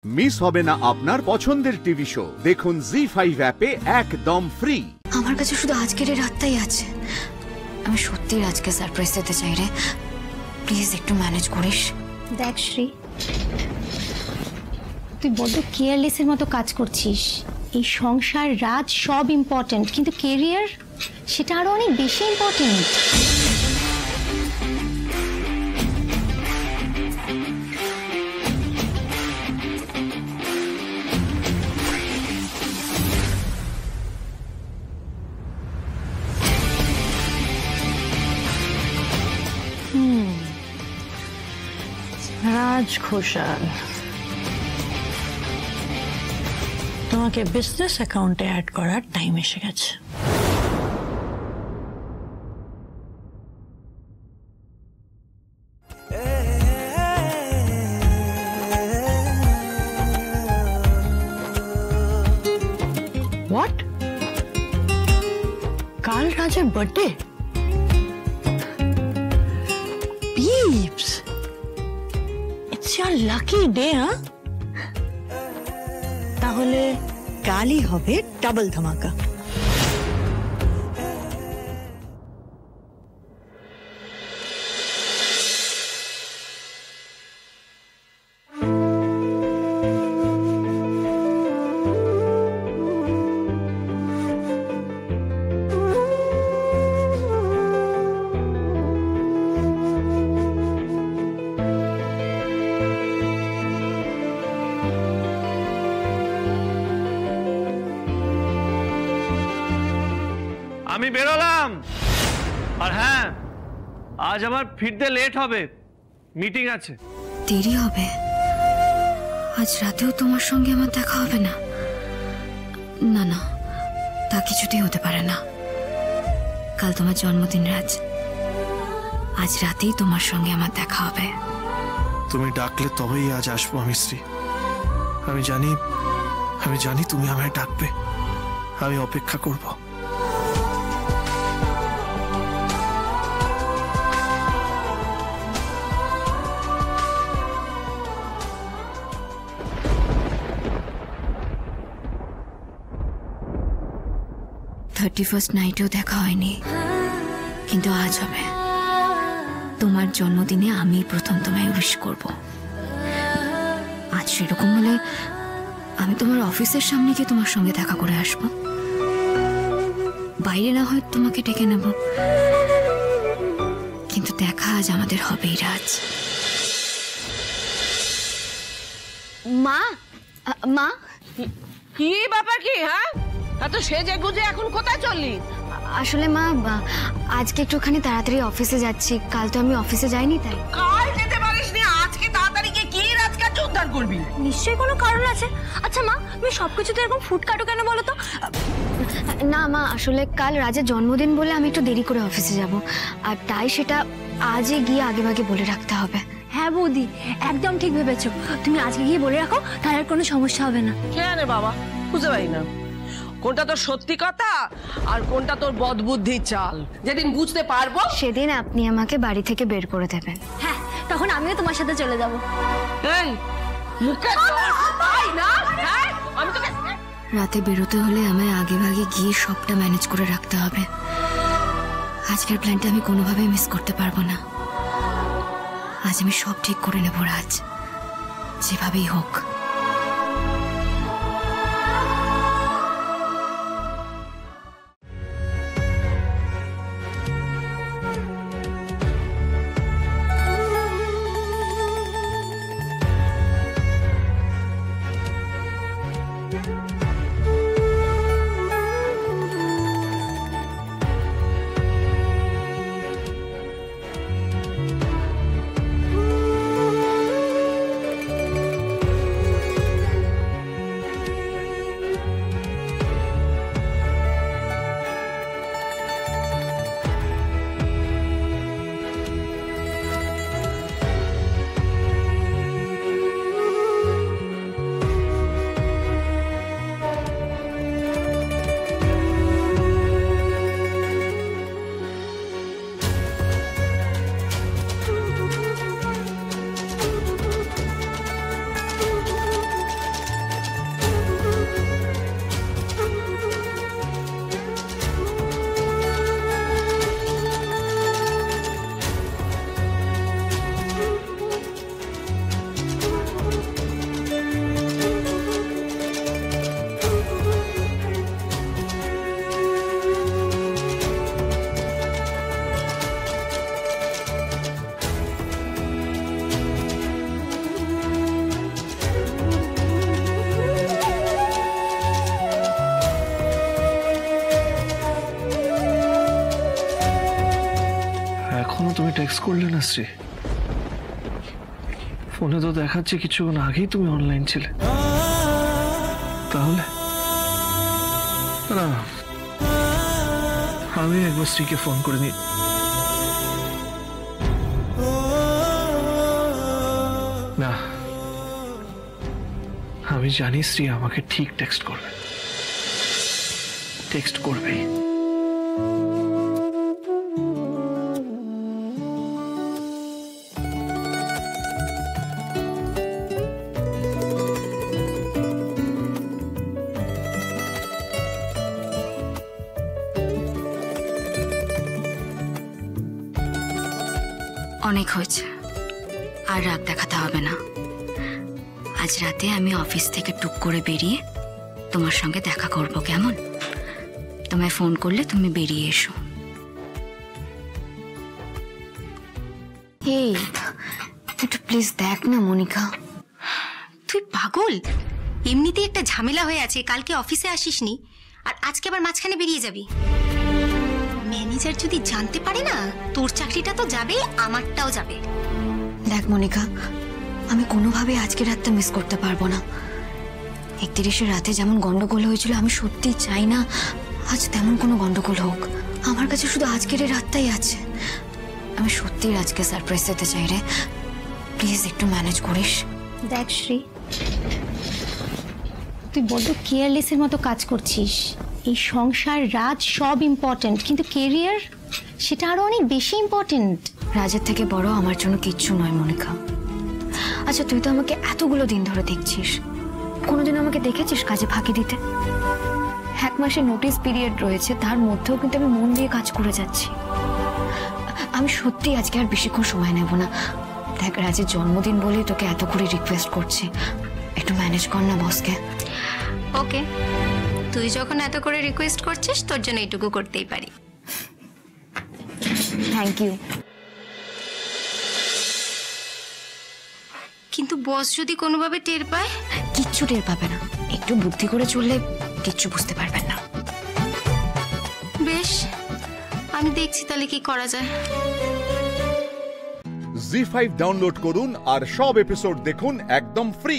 Miss হবে না আপনার পছন্দের টিভি শো। দেখুন জি5 অ্যাপে একদম ফ্রি। আমার কাছে শুধু আজকের এই রাতটাই আছে। আমি সত্যি আজকে সারপ্রাইজ দিতে চাই রে, প্লিজ একটু ম্যানেজ করিস। দেখ শ্রী, তুই বড্ড কেয়ারলেসের মতো কাজ করছিস। এই সংসার, রাজ সব ইম্পর্টেন্ট, কিন্তু কেরিয়ার সেটা আরো অনেক বেশি ইম্পর্টেন্ট। রাজ ঘোষাল, তোমাকে বিজনেস অ্যাকাউন্টে অ্যাড করার টাইম এসে গেছে। হোয়াট? কাল রাজের birthday? Peeps, it's your lucky day, huh? তাহলে কালই হবে ডাবল ধামাকা। আমি বেরোলাম, আর হ্যাঁ, আজ আমার ফিরতে লেট হবে, মিটিং আছে। দেরি হবে? আজ রাতেও তোমার সঙ্গে আমার দেখা হবে না? না না, তা কিছুতেই হতে পারে না। কাল তোমার জন্মদিন রাজ, আজ রাতেই তোমার সঙ্গে আমার দেখা হবে। তুমি ডাকলে তবেই আজ আসবো আমি শ্রী। আমি জানি তুমি আমায় ডাকবে। আমি অপেক্ষা করব। ফার্স্ট নাইটেও দেখা হয়নি, কিন্তু আজ হবে। তোমার জন্মদিনে আমি প্রথম তোমায় উইশ করব। আজ সেরকম হলে আমি তোমার অফিসের সামনে গিয়ে তোমার সঙ্গে দেখা করে আসব। বাইরে না হয় তোমাকে ডেকে নেব, কিন্তু দেখা আজ আমাদের হবেই রাজ। মা, মা, কি ব্যাপার কি? হ্যাঁ, এত সেজে গুজে এখন কোথায় চললি? আসলে মা, আজকে একটুখানি তাড়াতাড়ি অফিসে যাচ্ছি। কাল তো আমি অফিসে যাইনি, তাই। কাল যেতে পারিস নি, আজকে তাড়াতাড়ি গিয়ে কি রাজকাজ উদ্ধার করবি? নিশ্চয়ই কোনো কারণ আছে। আচ্ছা মা, তুমি সবকিছুতে এরকম ফুট কাটো কেন বলো তো? না মা, আসলে কাল রাজের জন্মদিন বলে আমি একটু দেরি করে অফিসে যাব, আর তাই সেটা আজই গিয়ে আগেভাগে বলে রাখতে হবে। হ্যাঁ বৌদি, একদম ঠিক ভেবেছো। তুমি আজকে গিয়ে বলে রাখো, তার আর কোনো সমস্যা হবে না। কেন বাবা, বুঝতে পারি না কোনটা তোর সত্যি কথা আর কোনটা তোর বদবুদ্ধির চাল। যেদিন বুঝতে পারবো সেদিন আপনি আমাকে বাড়ি থেকে বের করে দেবেন। হ্যাঁ, তখন আমিও তোমার সাথে চলে যাব। এই মুখে তাই না? হ্যাঁ, আমি তোকে রাতে বেরোতে হলে আমায় আগেভাগে গিয়ে সবটা ম্যানেজ করে রাখতে হবে। আজকের প্ল্যানটা আমি কোনোভাবেই মিস করতে পারবো না। আজ আমি সব ঠিক করে নেব রাজ, যেভাবেই হোক। টেক্সট করলে না শ্রী? ফোনে তো দেখাচ্ছে কিছুক্ষণ আগেই তুমি অনলাইন ছিলে। তাহলে না, আমি একবার শ্রীকে ফোন করে নিই। না, আমি জানি শ্রী আমাকে ঠিক টেক্সট করবে, টেক্সট করবেই। অনেক হয়েছে, আর রাত দেখাতে হবে না। আজ রাতে আমি অফিস থেকে টুক করে বেরিয়ে তোমার সঙ্গে দেখা করব, কেমন? তোমায় ফোন করলে তুমি বেরিয়ে এসো। এই একটু প্লিজ দেখ না মনিকা। তুই পাগল? এমনিতেই একটা ঝামেলা হয়ে আছে, কালকে অফিসে আসিসনি আর আজকে আবার মাঝখানে বেরিয়ে যাবি। ম্যানেজার যদি জানতে পারে না, তোর চাকরিটা তো যাবে, আমারটাও যাবে। দেখ মনিকা, আমি কোনোভাবে আজকে রাতটা মিস করতে পারবো না। 31 রাতে যেমন গন্ডগোল হয়েছিল, আমি সত্যি চাই না আজ তেমন কোনো গন্ডগোল হোক। আমার কাছে শুধু আজকের এই রাতটাই আছে। আমি সত্যি আজকে সারপ্রাইজ দিতে চাই রে, প্লিজ একটু ম্যানেজ করিস। দেখ শ্রী, তুই বড্ড কেয়ারলেসের মতো কাজ করছিস। এই সংসার, রাজ সব ইম্পর্ট্যান্ট, কিন্তু কেরিয়ার সেটা আরো অনেক বেশি ইম্পর্ট্যান্ট। রাজের থেকে বড় আমার জন্য কিচ্ছু নয় মনিকা। আচ্ছা তুই তো আমাকে এতগুলো দিন ধরে দেখছিস, কোনোদিন আমাকে দেখেছিস কাজে ফাঁকি দিতে? 1 মাসের নোটিস পিরিয়ড রয়েছে, তার মধ্যেও কিন্তু আমি মন দিয়ে কাজ করে যাচ্ছি। আমি সত্যি আজকে আর বেশিক্ষণ সময় নেব না। দেখ রাজের জন্মদিন বলেই তোকে এত করে রিকোয়েস্ট করছি, একটু ম্যানেজ কর না বসকে। ওকে, তুই যখন এত করে রিকোয়েস্ট করছিস, তোর জন্য এইটুকু করতেই পারি। Thank you. কিন্তু বস যদি কোনোভাবে টের পায়? কিচ্ছু টের পাবে না, একটু বুদ্ধি করে চললে কিচ্ছু বুঝতে পারবেন না। বেশ, আমি দেখছি তাহলে কি করা যায়। জি5 ডাউনলোড করুন আর সব এপিসোড দেখুন একদম ফ্রি।